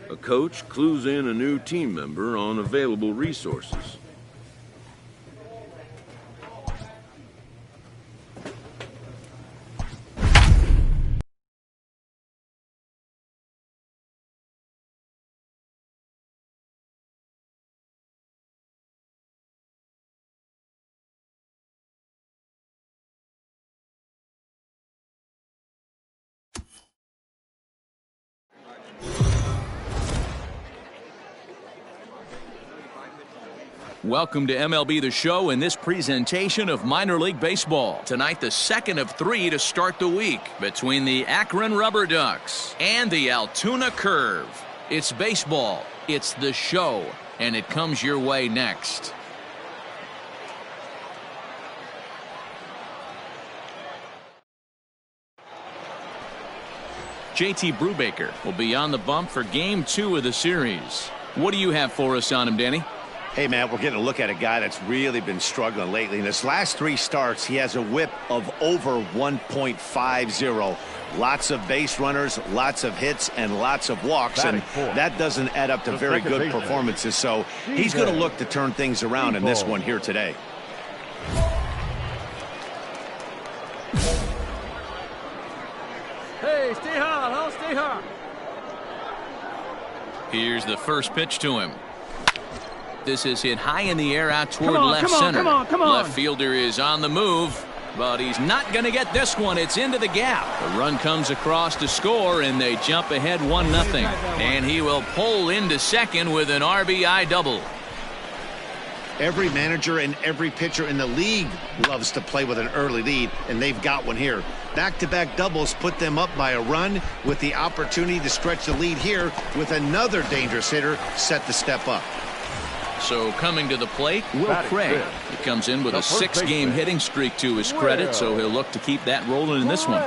A coach clues in a new team member on available resources. Welcome to MLB The Show in this presentation of minor league baseball. Tonight, the second of three to start the week between the Akron Rubber Ducks and the Altoona Curve. It's baseball, it's The Show, and it comes your way next. JT Brubaker will be on the bump for Game 2 of the series. What do you have for us on him, Danny? Hey, man, we're getting a look at a guy that's really been struggling lately. In his last 3 starts, he has a whip of over 1.50. Lots of base runners, lots of hits, and lots of walks. And that doesn't add up to very good performances. So he's going to look to turn things around in this one here today. Hey, stay hard, huh? Stay hard. Here's the first pitch to him. This is hit high in the air out toward left center. Come on. Left fielder is on the move, but he's not going to get this one. It's into the gap. The run comes across to score, and they jump ahead 1-0. And he will pull into second with an RBI double. Every manager and every pitcher in the league loves to play with an early lead, and they've got one here. Back-to-back doubles put them up by a run with the opportunity to stretch the lead here with another dangerous hitter set to step up. So coming to the plate, Will Craig. He comes in with a 6-game hitting streak to his credit, so he'll look to keep that rolling in this one.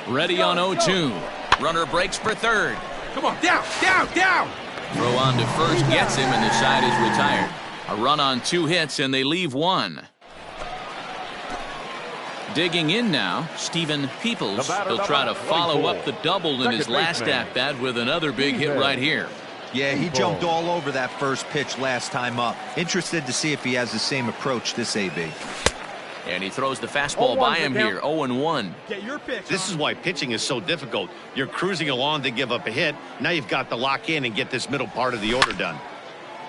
Ready on 0-2. Runner breaks for third. Come on, down. Throw on to first gets him, and the side is retired. A run on 2 hits, and they leave 1. Digging in now, Stephen Peoples. He'll try to follow up the double in his last at-bat with another big hit right here. Yeah, he jumped all over that first pitch last time up. Interested to see if he has the same approach this AB. And he throws the fastball by him here, 0-1. Get your pitch. This is why pitching is so difficult. You're cruising along to give up a hit. Now you've got to lock in and get this middle part of the order done.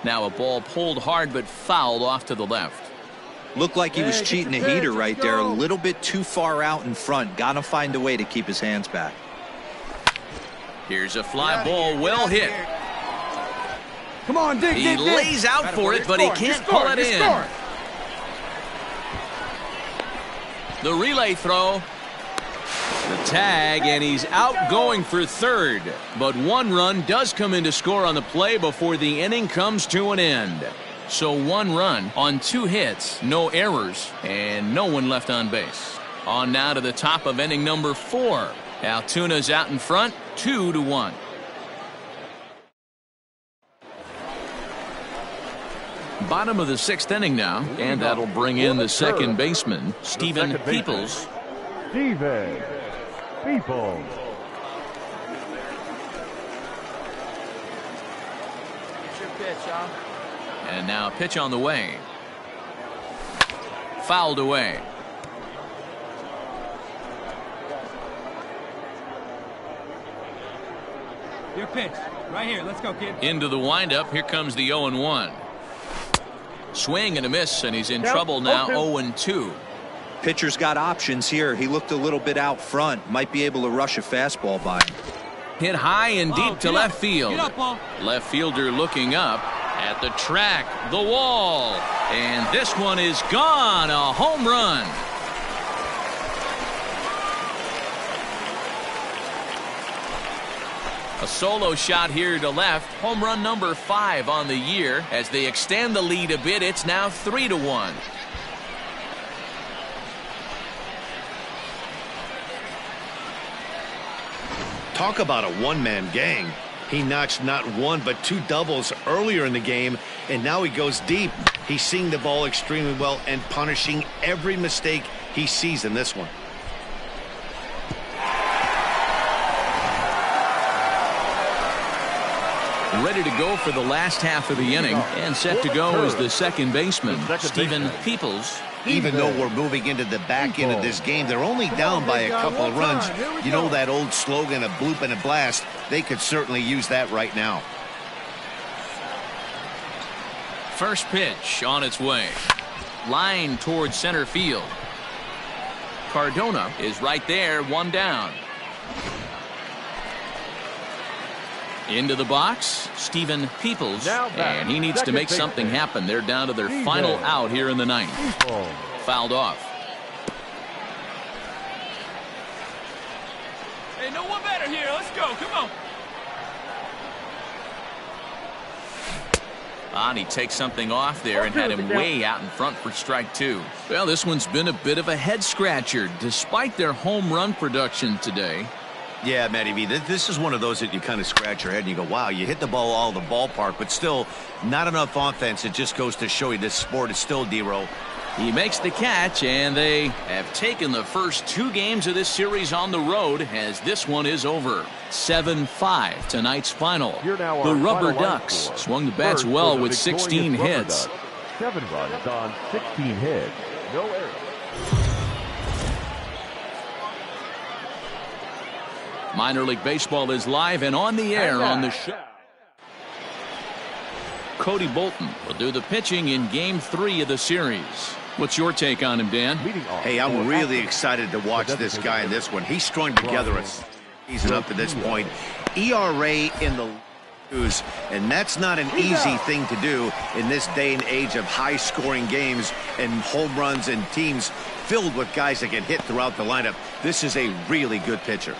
Now a ball pulled hard but fouled off to the left. Looked like he was cheating a heater right there. A little bit too far out in front. Got to find a way to keep his hands back. Here's a fly ball, well hit. Come on, dig. He lays out for it, but he can't pull it in. The relay throw. The tag, and he's out going for third. But 1 run does come in to score on the play before the inning comes to an end. So 1 run on 2 hits, no errors, and no one left on base. On now to the top of inning number 4. Altoona's out in front, 2-1. Bottom of the 6th inning now, and that'll bring in the second baseman, Stephen Peoples. Stephen Peoples. Get your pitch, huh? And now a pitch on the way. Fouled away. Your pitch. Right here. Let's go, kid. Into the windup. Here comes the 0-1. Swing and a miss, and he's in trouble now, 0-2. Pitcher's got options here. He looked a little bit out front. Might be able to rush a fastball by him. Hit high and deep to left field. Get up, Paul. Left fielder looking up at the track, the wall. And this one is gone, a home run. A solo shot here to left. Home run number 5 on the year. As they extend the lead a bit, it's now 3-1. Talk about a one-man gang. He notched not 1 but 2 doubles earlier in the game, and now he goes deep. He's seeing the ball extremely well and punishing every mistake he sees in this one. Ready to go for the last half of the inning, and set to go is the second baseman, Stephen Peoples. Even though we're moving into the back end of this game, they're only down by a couple of runs. You know that old slogan, a bloop and a blast? They could certainly use that right now. First pitch on its way. Line towards center field. Cardona is right there, one down. Into the box, Stephen Peoples, and he needs to make something happen. They're down to their final out here in the ninth. Fouled off. Hey, no one better here. Let's go. Come on. And he takes something off there and had him way out in front for strike two. Well, this one's been a bit of a head scratcher despite their home run production today. Yeah, Matty V, this is one of those that you kind of scratch your head and you go, wow, you hit the ball all the ballpark, but still not enough offense. It just goes to show you this sport is still D-roll. He makes the catch, and they have taken the first two games of this series on the road as this one is over. 7-5 tonight's final. The Rubber Ducks swung the bats well with 16 hits. 7 runs on 16 hits. No errors. Minor League Baseball is live and on the air on the show. Cody Bolton will do the pitching in Game 3 of the series. What's your take on him, Dan? Hey, I'm really excited to watch this guy in this one. He's strung together a season up to this point. ERA in the news, and that's not an easy thing to do in this day and age of high-scoring games and home runs and teams filled with guys that get hit throughout the lineup. This is a really good pitcher.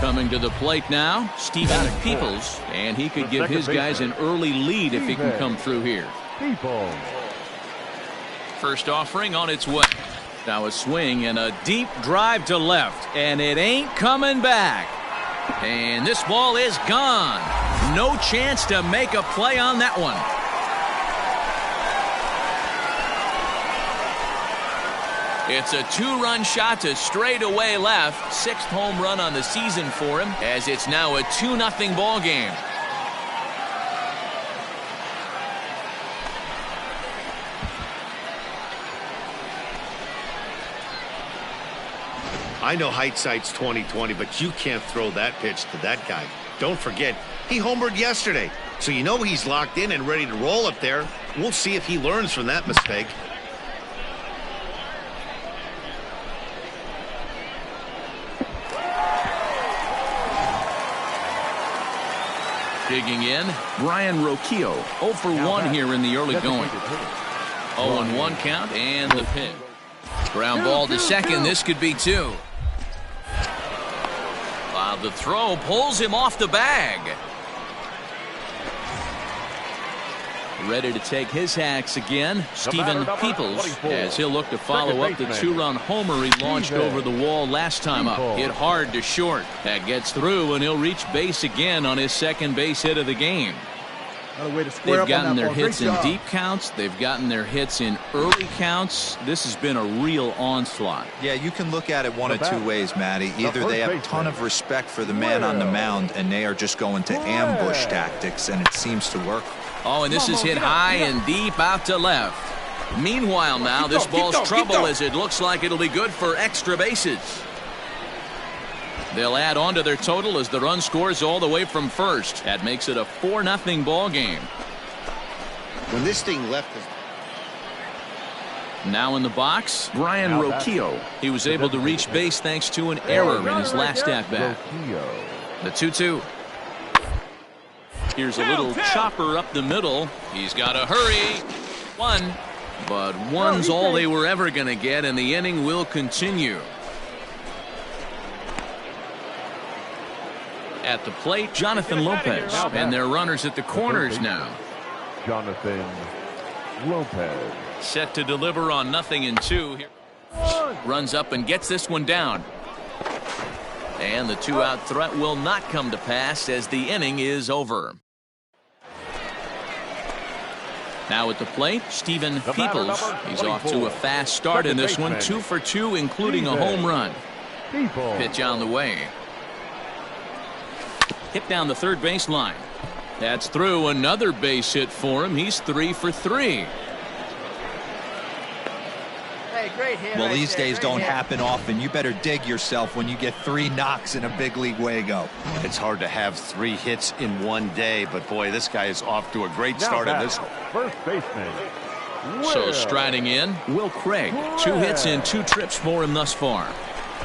Coming to the plate now, Stephen Peoples, and he could give his guys an early lead if he can come through here. First offering on its way. Now a swing and a deep drive to left, and it ain't coming back. And this ball is gone. No chance to make a play on that one. It's a two-run shot to straightaway left. 6th home run on the season for him, as it's now a 2-0 ball game. I know hindsight's 20/20, but you can't throw that pitch to that guy. Don't forget, he homered yesterday, so you know he's locked in and ready to roll up there. We'll see if he learns from that mistake. Digging in, Brian Rocchio, 0 for 1 here in the early going. 0-1 count and the pitch. Ground ball to second. This could be 2. While the throw pulls him off the bag. Ready to take his hacks again, Stephen Peoples, as he'll look to follow up the 2-run homer he launched over the wall last time up. Hit hard to short. That gets through, and he'll reach base again on his second base hit of the game. They've gotten their hits in deep counts. They've gotten their hits in early counts. This has been a real onslaught. Yeah, you can look at it one of two ways, Matty. Either they have a ton of respect for the man on the mound, and they are just going to ambush tactics, and it seems to work. Oh, and this is hit high and deep out to left. Meanwhile now, this ball's trouble as it looks like it'll be good for extra bases. They'll add on to their total as the run scores all the way from first. That makes it a 4-0 ball game. When this thing left is now in the box, Brian Rocchio. He was able to reach base thanks to an error in his last at-bat. The 2-2. Here's a little chopper up the middle. He's got to hurry. 1. But 1's all they were ever going to get, and the inning will continue. At the plate, Jonathan Lopez, and their runners at the corners now. Jonathan Lopez. Set to deliver on 0-2. Here runs up and gets this one down. And the 2-out threat will not come to pass as the inning is over. Now at the plate, Stephen Peoples. He's off to a fast start in this one. 2 for 2, including a home run. Pitch on the way. Hit down the third baseline. That's through. Another base hit for him. He's 3 for 3. Great hit. Well, right these there. days Great don't hit. happen often. You better dig yourself when you get 3 knocks in a big league Wago. It's hard to have 3 hits in one day, but boy, this guy is off to a great start in this one. First baseman. So Will striding in, Will Craig. 2 hits and 2 trips for him thus far.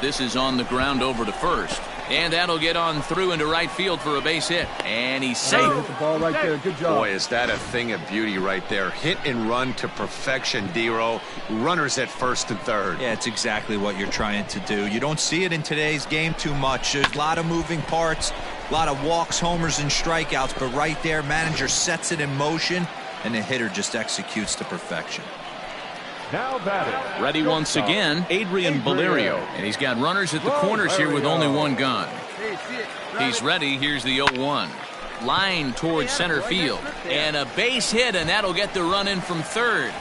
This is on the ground over to first. And that'll get on through into right field for a base hit. And he's safe. Hit the ball right there. Good job. Boy, is that a thing of beauty right there. Hit and run to perfection, Dero. Runners at first and third. Yeah, it's exactly what you're trying to do. You don't see it in today's game too much. There's a lot of moving parts, a lot of walks, homers, and strikeouts. But right there, manager sets it in motion, and the hitter just executes to perfection. now batting. Ready once again, Adrian Valerio. And he's got runners at the corners here with only 1 gun. He's ready. Here's the 0-1. Line towards center field. And a base hit, and that'll get the run in from third.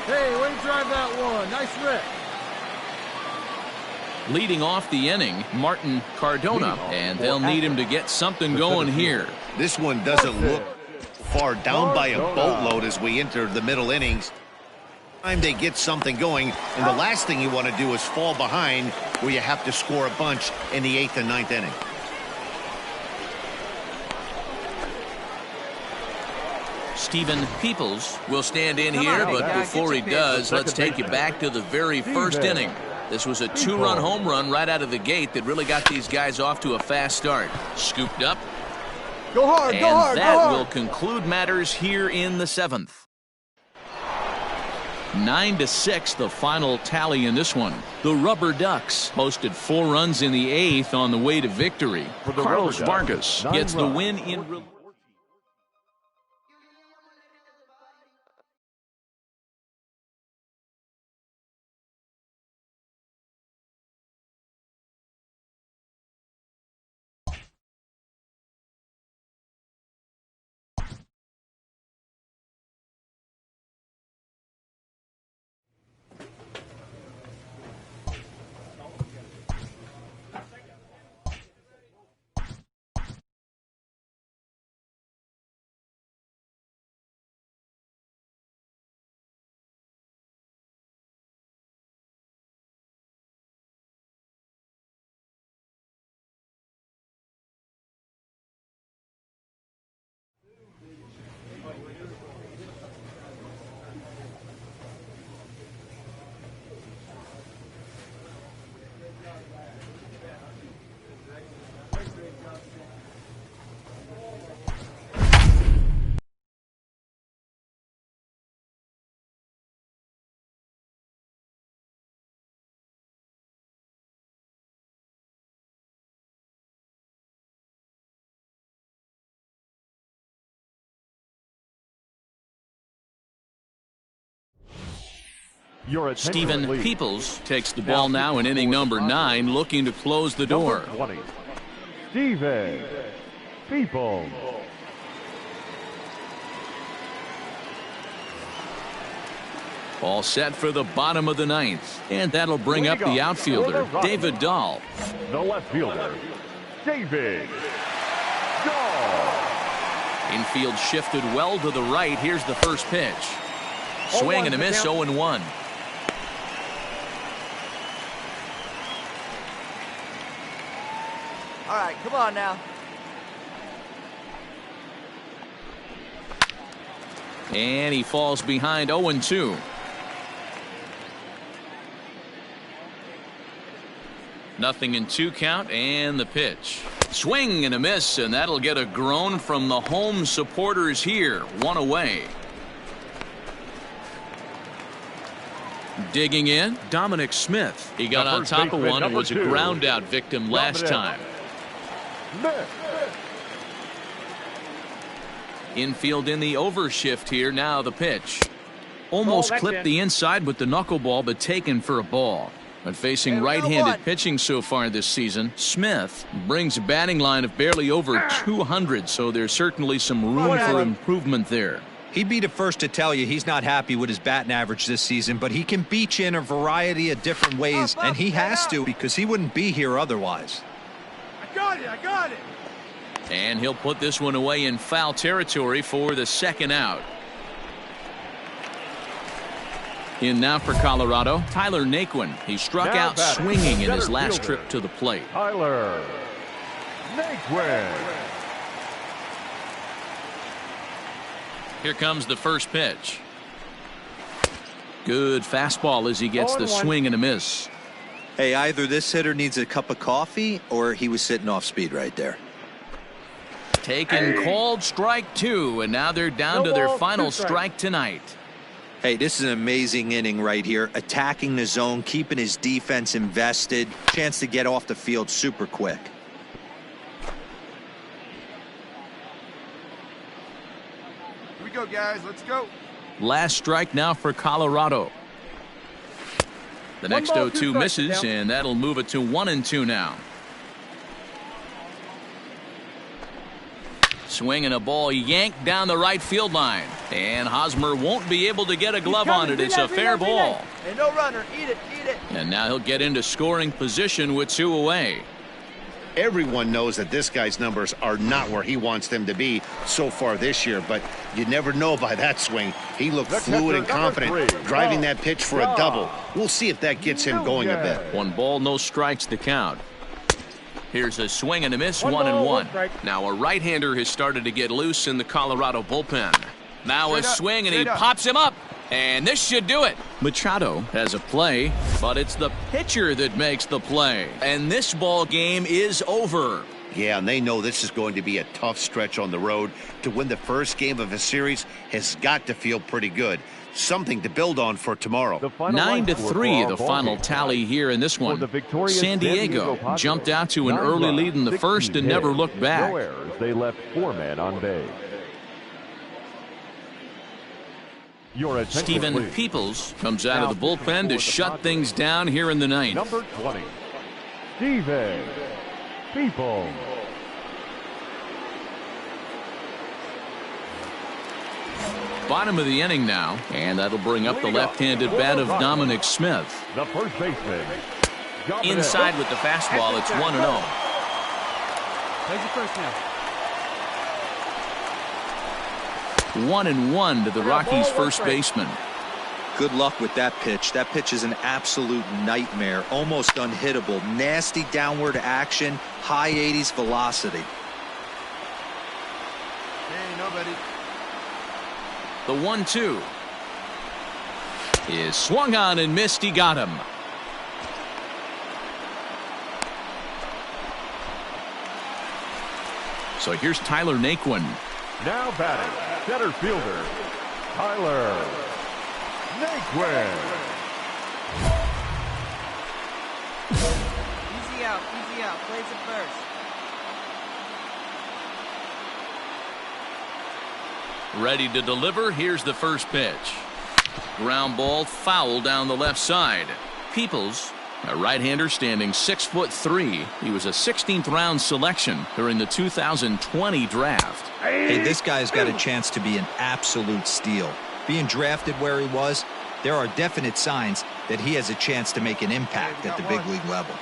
Hey, way to drive that one. Nice rip. Leading off the inning, Martin Cardona. And they'll need him to get something going here. This one doesn't look far down by a boatload as we enter the middle innings. Time they get something going, and the last thing you want to do is fall behind where you have to score a bunch in the 8th and 9th inning. Stephen Peoples will stand in here, but before he does, let's take you back to the very first inning. This was a 2-run home run right out of the gate that really got these guys off to a fast start. Scooped up. Go hard, And go hard, that go hard. will conclude matters here in the 7th. 9-6, the final tally in this one. The Rubber Ducks posted 4 runs in the 8th on the way to victory. For the Carlos Rubber Ducks, Vargas 9 gets the runs. win in. Your attention, Stephen please. Peoples takes the ball now in inning number 9, looking to close the door. Number 20, Stephen Peoples. All set for the bottom of the 9th. And that'll bring up the outfielder, David Dahl. The left fielder, David Dahl. Infield shifted well to the right. Here's the first pitch. Swing and a miss, 0-1. All right, come on now. And he falls behind 0-2. Nothing in 2 count, and the pitch. Swing and a miss, and that'll get a groan from the home supporters here. 1 away. Digging in, Dominic Smith. He got on top of one and was a ground out victim last time. Infield in the overshift here. Now the pitch. Almost clipped the inside with the knuckleball, but taken for a ball. But facing right-handed pitching so far this season, Smith brings a batting line of barely over 200, so there's certainly some room for improvement there. He'd be the first to tell you he's not happy with his batting average this season, but he can beat you in a variety of different ways, and he has to because he wouldn't be here otherwise. I got it. I got it. And he'll put this one away in foul territory for the second out. In now for Colorado, Tyler Naquin. He struck Now out batting, swinging in his center last fielder, trip to the plate. Tyler Naquin. Here comes the first pitch. Good fastball as he gets the swing and a miss. Hey, either this hitter needs a cup of coffee or he was sitting off speed right there. Taken called strike 2, and now they're down to their final strike tonight. Hey, this is an amazing inning right here. Attacking the zone, keeping his defense invested. Chance to get off the field super quick. Here we go, guys. Let's go. Last strike now for Colorado. The next 0-2 misses, and that'll move it to 1-2 now. Swinging a ball yanked down the right field line. And Hosmer won't be able to get a glove on it. It's a fair ball. Hey, no runner. Eat it. Eat it. And now he'll get into scoring position with 2 away. Everyone knows that this guy's numbers are not where he wants them to be so far this year, but you never know by that swing. He looked fluid and confident, driving that pitch for a double. We'll see if that gets him going a bit. 1 ball, no strikes to count. Here's a swing and a miss, 1-1. Now a right-hander has started to get loose in the Colorado bullpen. Now a swing, and he pops him up. And this should do it. Machado has a play, but it's the pitcher that makes the play. And this ball game is over. Yeah, and they know this is going to be a tough stretch on the road. To win the first game of a series has got to feel pretty good. Something to build on for tomorrow. 9-3 the final tally here in this one. San Diego jumped out to an early lead in the first and never looked back. No errors. They left 4 men on base. Stephen Peoples comes out of the bullpen to shut things down here in the ninth. Number 20, Stephen Peoples. Bottom of the inning now, and that'll bring up the left-handed bat of Dominic Smith. The first baseman. Inside with the fastball, it's 1-0. Plays it first now. 1-1 to the Rockies' first baseman. Good luck with that pitch. That pitch is an absolute nightmare. Almost unhittable. Nasty downward action. High 80s velocity. Hey, nobody. The 1-2 is swung on and missed. He got him. So here's Tyler Naquin. Now batting, center fielder, Tyler Naquin. Easy out. Easy out. Plays it first. Ready to deliver. Here's the first pitch. Ground ball foul down the left side. Peoples, a right-hander standing 6'3". He was a 16th round selection during the 2020 draft. Hey, this guy's got a chance to be an absolute steal. Being drafted where he was, there are definite signs that he has a chance to make an impact at the big league level.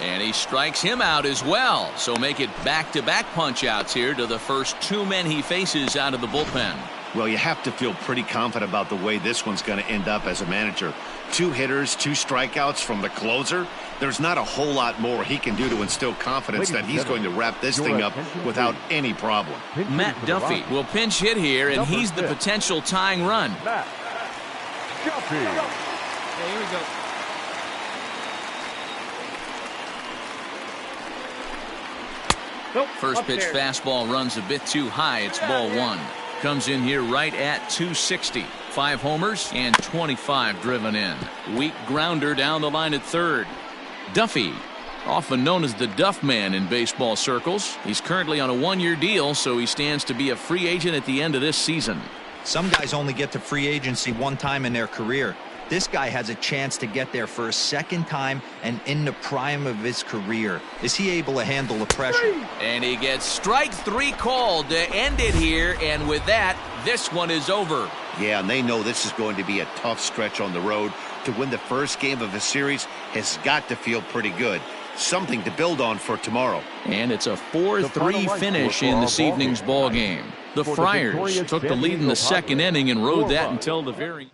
And he strikes him out as well. So make it back-to-back punch-outs here to the first 2 men he faces out of the bullpen. Well, you have to feel pretty confident about the way this one's going to end up as a manager. 2 hitters, 2 strikeouts from the closer. There's not a whole lot more he can do to instill confidence that he's going to wrap this thing up without any problem. Matt Duffy will pinch hit here, and he's the potential tying run. Matt Duffy. Hey, here we go. First pitch fastball runs a bit too high. It's ball 1. Comes in here right at 260. 5 homers and 25 driven in. Weak grounder down the line at third. Duffy, often known as the Duff Man in baseball circles. He's currently on a 1-year deal, so he stands to be a free agent at the end of this season. Some guys only get to free agency 1 time in their career. This guy has a chance to get there for a 2nd time and in the prime of his career. Is he able to handle the pressure? And he gets strike 3 called to end it here, and with that, this one is over. Yeah, and they know this is going to be a tough stretch on the road. to win the first game of a series has got to feel pretty good. Something to build on for tomorrow. And it's a 4-3 finish in this evening's ball game. The Friars took the lead in the second inning and rode that until the very...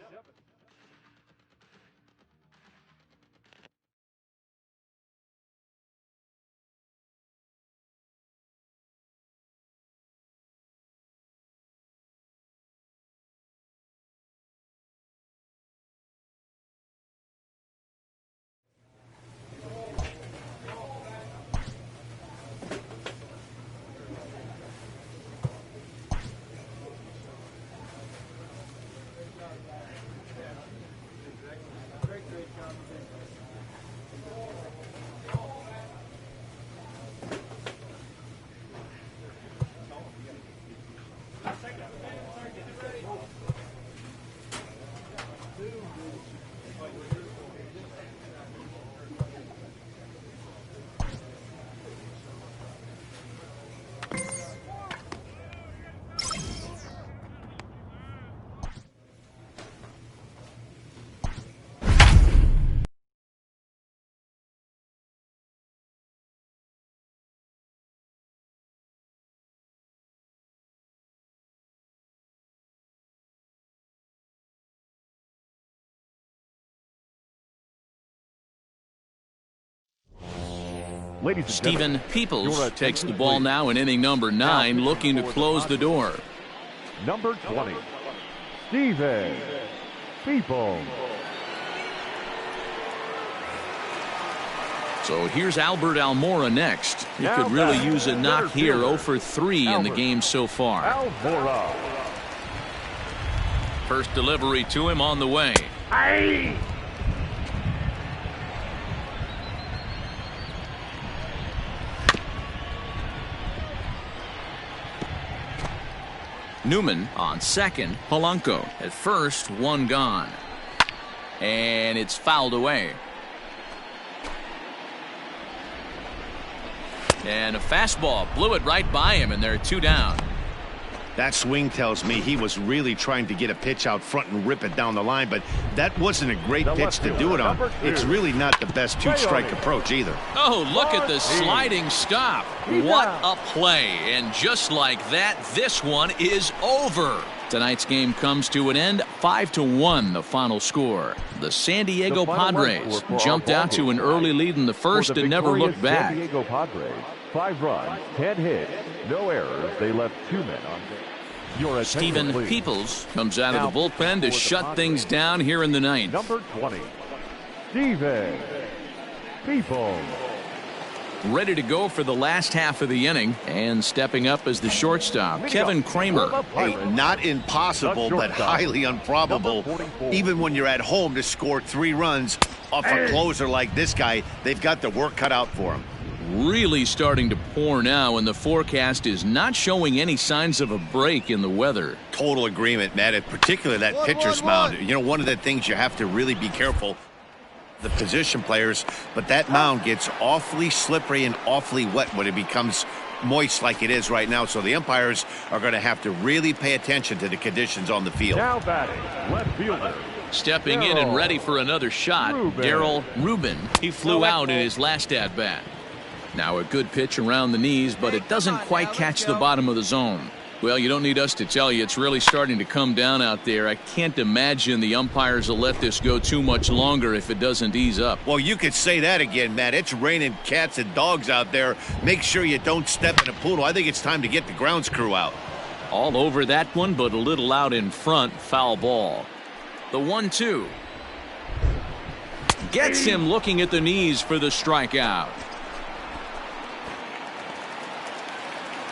Ladies and Stephen gentlemen, Peoples takes the ball now in inning number 9, looking to close the door. number 20, Stephen Peoples. So here's Albert Almora next. He could really use a knock here. 0 for 3 in the game so far. Almora. First delivery to him on the way. Aye. Newman on second. Polanco at first, one gone. And it's fouled away. And a fastball blew it right by him, and they're 2 down. That swing tells me he was really trying to get a pitch out front and rip it down the line, but that wasn't a great pitch to do it on. It's really not the best 2-strike approach either. Oh, look at the sliding stop. What a play. And just like that, this one is over. Tonight's game comes to an end, 5-1 the final score. The San Diego Padres jumped out to an early lead in the first and never looked back. San Diego Padres, 5 runs, 10 hits, no errors. They left 2 men on base. Stephen Peoples comes out of the bullpen to shut things down here in the ninth. Number 20, Stephen Peoples. Ready to go for the last half of the inning, and stepping up as the shortstop, Kevin Kramer. Hey, not impossible, but highly improbable. Even when you're at home to score 3 runs off a closer like this guy, they've got the work cut out for him. Really starting to pour now, and the forecast is not showing any signs of a break in the weather. Total agreement, Matt, and particularly that pitcher's mound. You know, one of the things you have to really be careful, the position players, but that mound gets awfully slippery and awfully wet when it becomes moist like it is right now. So the umpires are going to have to really pay attention to the conditions on the field. Now batting, left fielder. Stepping in and ready for another shot, Darryl Rubin. He flew out in his last at-bat. Now a good pitch around the knees, but it doesn't quite catch the bottom of the zone. Well, you don't need us to tell you it's really starting to come down out there. I can't imagine the umpires will let this go too much longer if it doesn't ease up. Well, you could say that again, Matt. It's raining cats and dogs out there. Make sure you don't step in a poodle. I think it's time to get the grounds crew out. All over that one, but a little out in front. Foul ball. The 1-2. Gets him looking at the knees for the strikeout.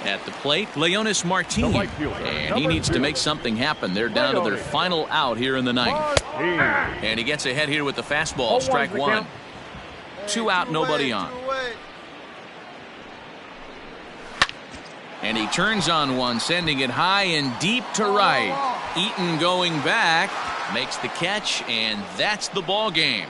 At the plate, Leonys Martin, and he needs to make something happen. They're down to their final out here in the ninth. And he gets ahead here with the fastball, strike 1. 2 out, nobody on. And he turns on one, sending it high and deep to right. Eaton going back, makes the catch, and that's the ball game.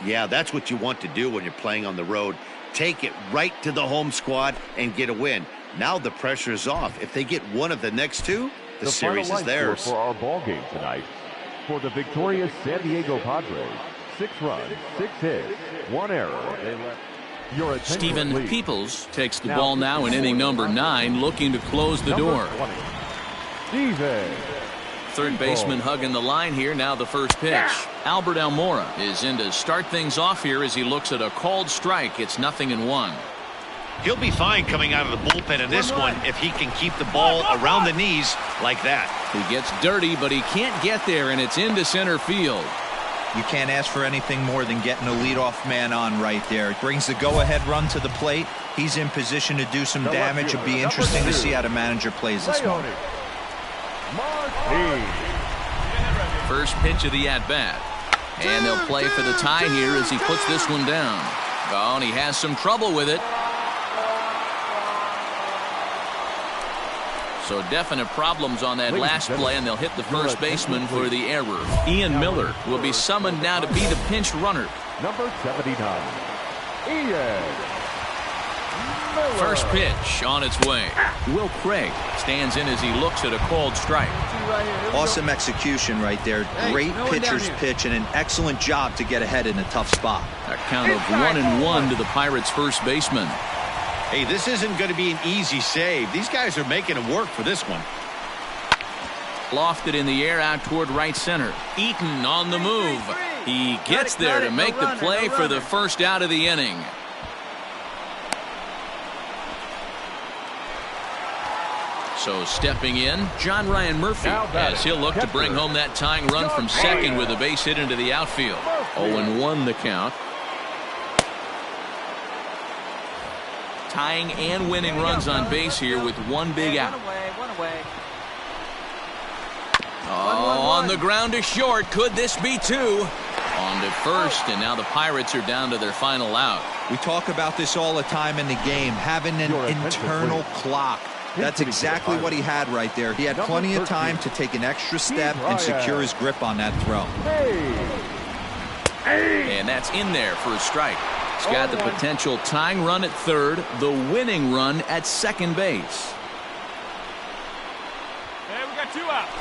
Yeah, that's what you want to do when you're playing on the road. Take it right to the home squad and get a win. Now the pressure is off. If they get one of the next 2, the series is theirs. For our ball game tonight: for the victorious San Diego Padres. 6 runs, 6 hits, 1 error. They left. Your attention, Stephen please. Peoples takes the ball now in inning number 9, looking to close the door. 20, Steven Third baseman hugging the line here. Now the first pitch. Albert Almora is in to start things off here as he looks at a called strike. It's 0-1. He'll be fine coming out of the bullpen in this one if he can keep the ball around the knees like that. He gets dirty, but he can't get there, and it's into center field. You can't ask for anything more than getting a leadoff man on right there. It brings the go-ahead run to the plate. He's in position to do some damage. It'll be interesting to see how the manager plays this one. First pitch of the at-bat. And they'll play for the tie here as he puts this one down. Oh, and he has some trouble with it. So definite problems on that last play, and they'll hit the first baseman for the error. Ian Miller will be summoned now to be the pinch runner. Number 79, Ian Miller. First pitch on its way. Will Craig stands in as he looks at a called strike. Awesome execution right there. Great pitcher's pitch and an excellent job to get ahead in a tough spot. A count of 1-1 to the Pirates' first baseman. Hey, this isn't going to be an easy save. These guys are making him work for this one. Lofted in the air out toward right center. Eaton on the move. He gets there to make the play for the first out of the inning. So stepping in, John Ryan Murphy, as he'll look to bring home that tying run from second with a base hit into the outfield. 0-1 the count. Tying and winning runs on base here with one big out. Oh, on the ground to short. Could this be 2? On to first, and now the Pirates are down to their final out. We talk about this all the time in the game, having an internal clock. That's exactly what he had right there. He had plenty of time to take an extra step and secure his grip on that throw. And that's in there for a strike. He's got the potential tying run at third, the winning run at second base. Hey, we got 2 outs.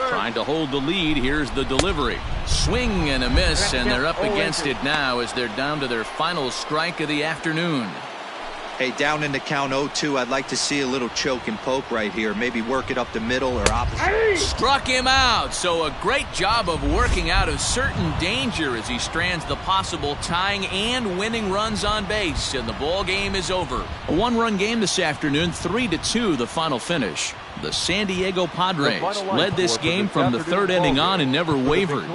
Trying to hold the lead. Here's the delivery. Swing and a miss, and they're up against it now as they're down to their final strike of the afternoon. Hey, down in the count 0-2, I'd like to see a little choke and poke right here. Maybe work it up the middle or opposite. Struck him out. So a great job of working out of certain danger as he strands the possible tying and winning runs on base. And the ball game is over. A 1-run game this afternoon, 3-2 the final finish. The San Diego Padres led this game from the third inning on and never wavered.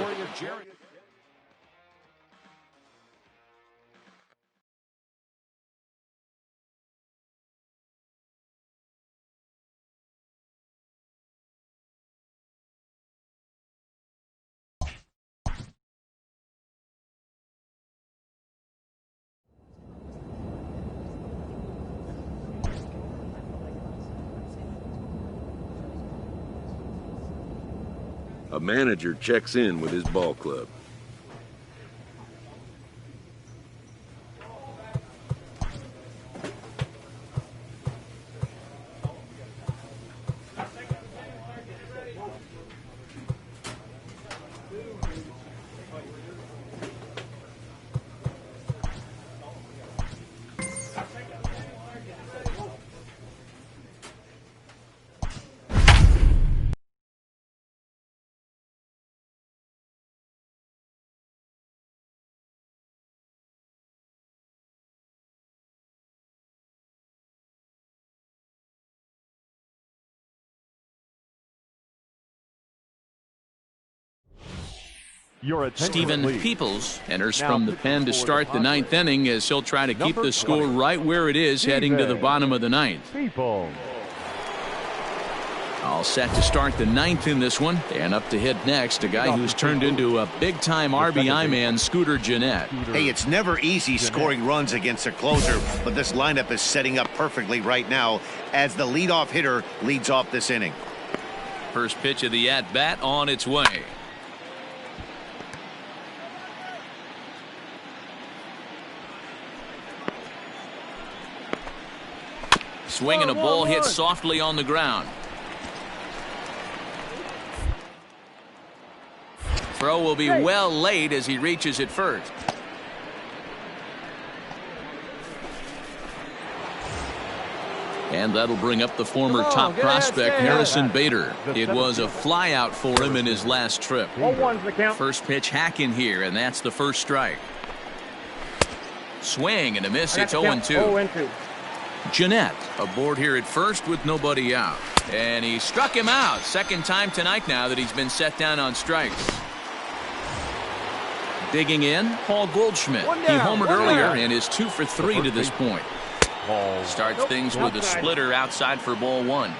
A manager checks in with his ball club. Stephen Peoples enters from the pen to start the 9th inning as he'll try to keep the score right where it is heading to the bottom of the 9th. All set to start the 9th in this one, and up to hit next, a guy who's turned into a big-time RBI man, Scooter Gennett. Hey, it's never easy scoring runs against a closer, but this lineup is setting up perfectly right now as the leadoff hitter leads off this inning. First pitch of the at-bat on its way. Swinging a ball hit softly on the ground. Throw will be well late as he reaches it first. And that'll bring up the former top prospect, Harrison Bader. It was a flyout for him in his last trip. First pitch hack in here, and that's the first strike. Swing and a miss. It's 0-2. Jeanette aboard here at first with nobody out. And he struck him out. Second time tonight now that he's been set down on strikes. Digging in, Paul Goldschmidt. He homered earlier and is 2 for 3 to this point. Starts things with a splitter outside for ball 1.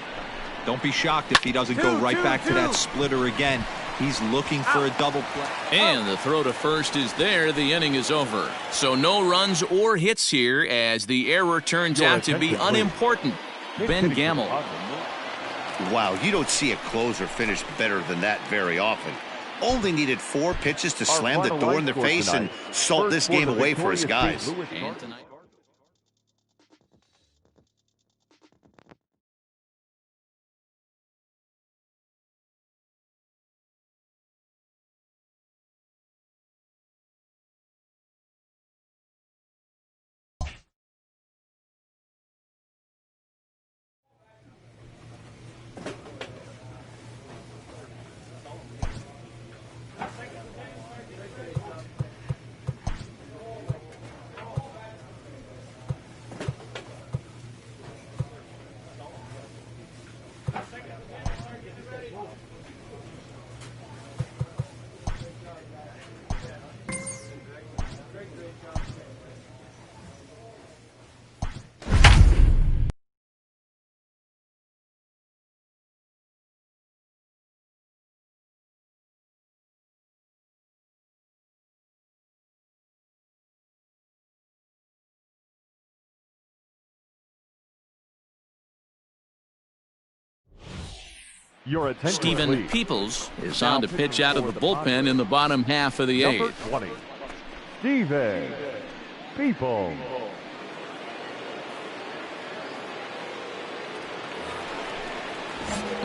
Don't be shocked if he doesn't go right back to that splitter again. He's looking for a double play. And the throw to first is there. The inning is over. So no runs or hits here as the error turns out to be unimportant. Ben Gamel. Wow, you don't see a closer finish better than that very often. Only needed 4 pitches to slam the door in their face and salt this game away for his guys. And tonight, Your attention, Stephen please. Peoples is on to pitch out of the bullpen in the bottom half of the Number 8th. 20, Stephen Peoples.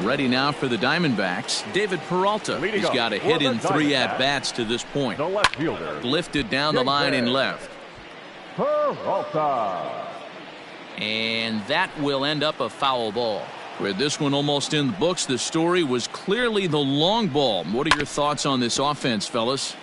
Ready now for the Diamondbacks, David Peralta. He's got a hit in 3 at-bats to this point. The left fielder, Lifted down the line in left. Peralta. And that will end up a foul ball. With this one almost in the books, the story was clearly the long ball. What are your thoughts on this offense, fellas?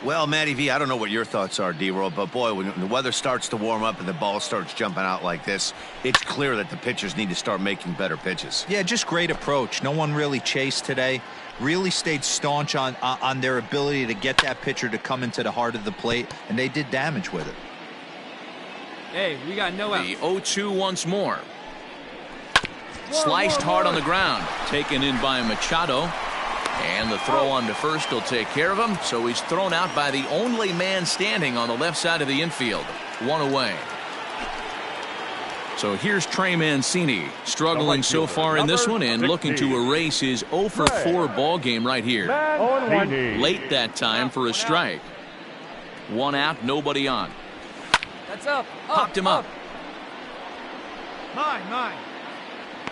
Well, Matty V, I don't know what your thoughts are, D-Roll, but boy, when the weather starts to warm up and the ball starts jumping out like this, it's clear that the pitchers need to start making better pitches. Yeah, just great approach. No one really chased today. Really stayed staunch on their ability to get that pitcher to come into the heart of the plate, and they did damage with it. Hey, we got no outs. The 0-2 once more. Sliced hard on the ground. Taken in by Machado. And the throw on to first will take care of him. So he's thrown out by the only man standing on the left side of the infield. 1 away. So here's Trey Mancini, struggling so far in this one and looking to erase his 0 for 4 ball game right here. Late that time for a strike. 1 out, nobody on. That's up. Popped him up. Mine.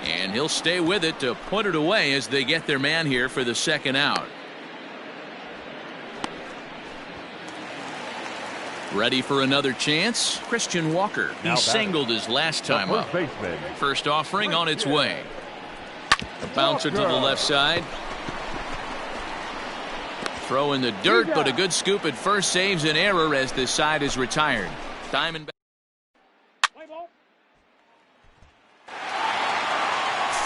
And he'll stay with it to put it away as they get their man here for the 2nd out. Ready for another chance? Christian Walker. He singled his last time up. First offering on its way. A bouncer to the left side. Throw in the dirt, but a good scoop at first saves an error as this side is retired. Diamondback.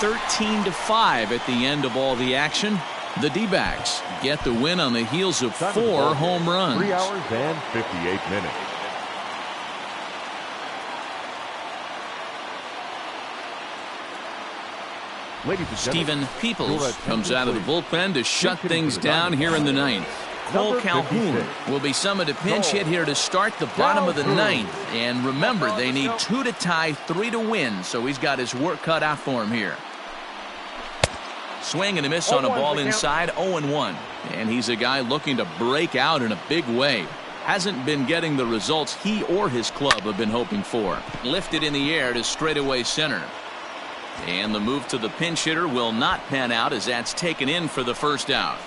13-5 at the end of all the action. The D-backs get the win on the heels of 4 home runs. 3 hours and 58 minutes. Stephen Peoples comes out of the bullpen to shut things down here in the 9th. Cole Calhoun will be summoned to pinch hit here to start the bottom of the 9th. And remember, they need 2 to tie, 3 to win, so he's got his work cut out for him here. Swing and a miss on a ball inside, 0-1. And he's a guy looking to break out in a big way. Hasn't been getting the results he or his club have been hoping for. Lifted in the air to straightaway center. And the move to the pinch hitter will not pan out as that's taken in for the 1st out.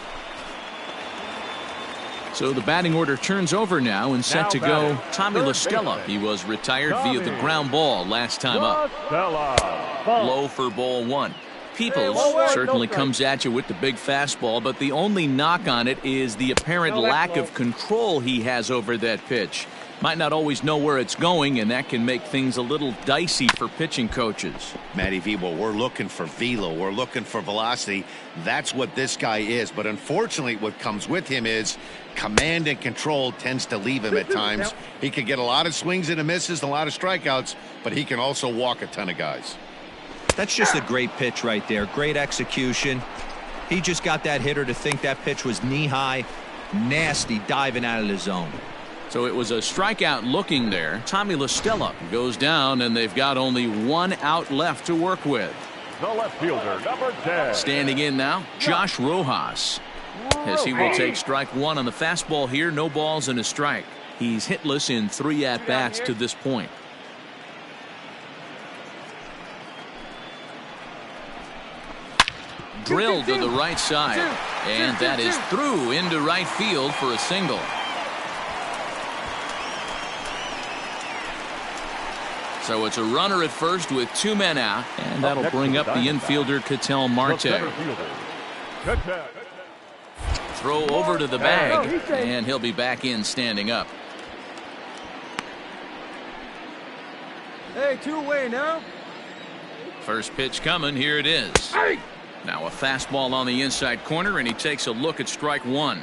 So the batting order turns over now and set to go Tommy La Stella. He was retired via the ground ball last time up. Low for ball one. Peoples certainly comes at you with the big fastball, but the only knock on it is the apparent lack of control he has over that pitch. Might not always know where it's going, and that can make things a little dicey for pitching coaches. Matty V, well, we're looking for velo. We're looking for velocity. That's what this guy is. But unfortunately, what comes with him is command and control tends to leave him at times. He can get a lot of swings and misses, and a lot of strikeouts, but he can also walk a ton of guys. That's just a great pitch right there. Great execution. He just got that hitter to think that pitch was knee-high. Nasty diving out of the zone. So it was a strikeout looking there. Tommy La Stella goes down, and they've got only one out left to work with. The left fielder, number 10. Standing in now, Josh Rojas. As he will take strike one on the fastball here. No balls and a strike. He's hitless in 3 at-bats to this point. Drilled to the right side, and that is through into right field for a single. So it's a runner at first with 2 men out, and that'll bring up the infielder Ketel Marte. Throw over to the bag, and he'll be back in standing up. Hey, 2 away now. First pitch coming, here it is. Now a fastball on the inside corner, and he takes a look at strike one.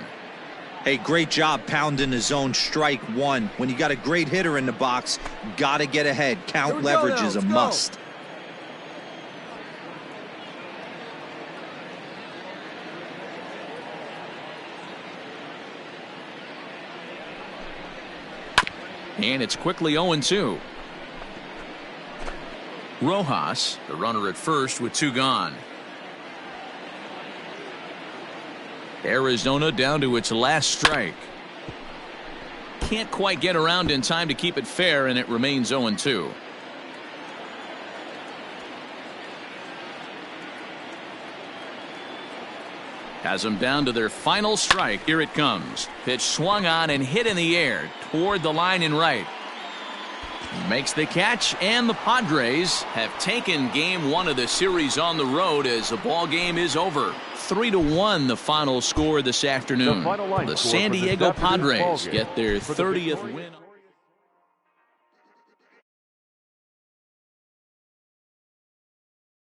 Hey, great job pounding the zone. Strike one. When you got a great hitter in the box, got to get ahead. Count leverage is a must. And it's quickly 0-2. Rojas, the runner at first with 2 gone. Arizona down to its last strike. Can't quite get around in time to keep it fair, and it remains 0-2. Has them down to their final strike. Here it comes. Pitch swung on and hit in the air toward the line in right. Makes the catch, and the Padres have taken game 1 of the series on the road as the ball game is over. 3-1 the final score this afternoon. The San Diego Padres get their 30th win.